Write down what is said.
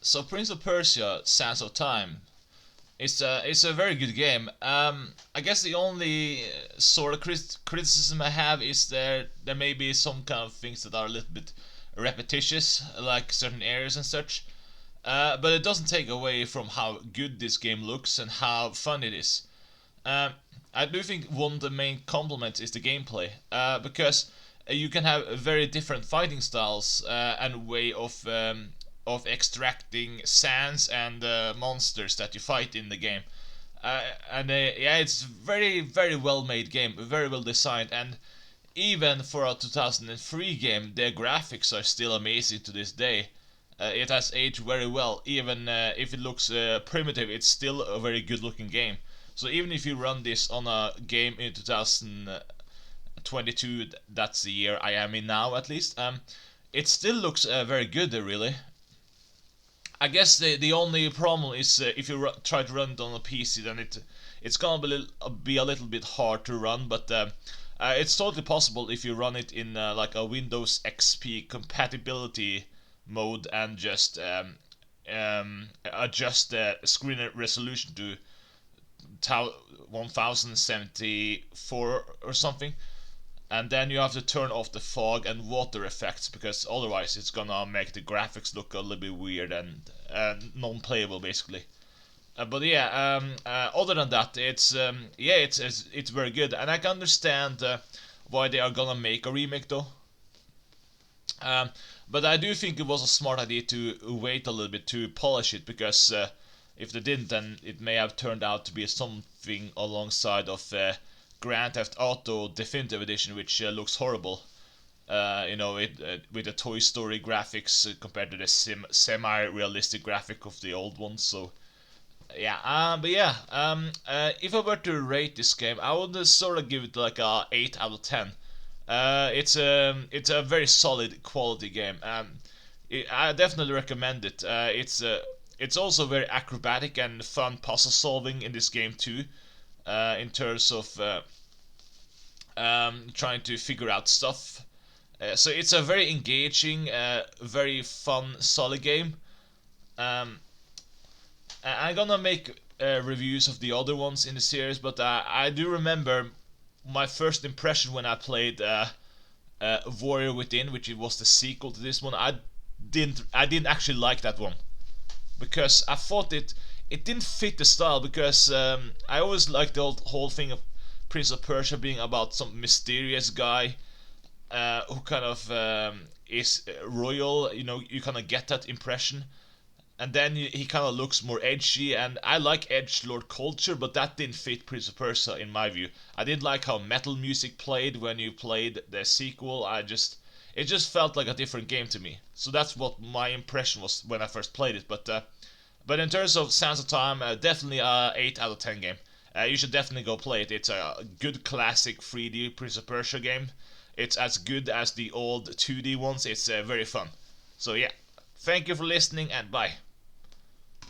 So Prince of Persia: Sands of Time. It's a very good game. I guess the only sort of criticism I have is there may be some kind of things that are a little bit repetitious, like certain areas and such. But it doesn't take away from how good this game looks and how fun it is. Um, I do think one of the main compliments is the gameplay, because you can have very different fighting styles and way of extracting sands and monsters that you fight in the game. And yeah, it's very well made game, very well designed, and even for a 2003 game, the graphics are still amazing to this day. It has aged very well. Even if it looks primitive, it's still a very good looking game. So even if you run this on a game in 2022, that's the year I am in now at least, it still looks very good, really. I guess the only problem is if you try to run it on a PC, then it's gonna be a little bit hard to run, but it's totally possible if you run it in like a Windows XP compatibility mode and just adjust the screen resolution to 1074 or something, and then you have to turn off the fog and water effects, because otherwise it's gonna make the graphics look a little bit weird and non-playable basically. But yeah, other than that, it's very good, and I can understand why they are gonna make a remake though. But I do think it was a smart idea to wait a little bit to polish it, because if they didn't, then it may have turned out to be something alongside of Grand Theft Auto Definitive Edition, which looks horrible. With the Toy Story graphics compared to the semi-realistic graphic of the old ones. So yeah, but yeah, if I were to rate this game, I would sort of give it like a 8 out of 10. It's a very solid quality game. I definitely recommend it. It's also very acrobatic and fun puzzle solving in this game too, in terms of trying to figure out stuff. So it's a very engaging, very fun, solid game. Um, I'm gonna make reviews of the other ones in the series, but I do remember my first impression when I played Warrior Within, which it was the sequel to this one. I didn't actually like that one, because I thought it didn't fit the style, because I always liked the whole thing of Prince of Persia being about some mysterious guy who kind of is royal. You kind of get that impression, and then he kind of looks more edgy, and I like edgelord culture, but that didn't fit Prince of Persia in my view. I didn't like how metal music played when you played the sequel. It just felt like a different game to me. So that's what my impression was when I first played it. But in terms of Sands of Time, definitely a 8 out of 10 game. You should definitely go play it. It's a good classic 3D Prince of Persia game. It's as good as the old 2D ones. It's very fun. So yeah, thank you for listening, and bye.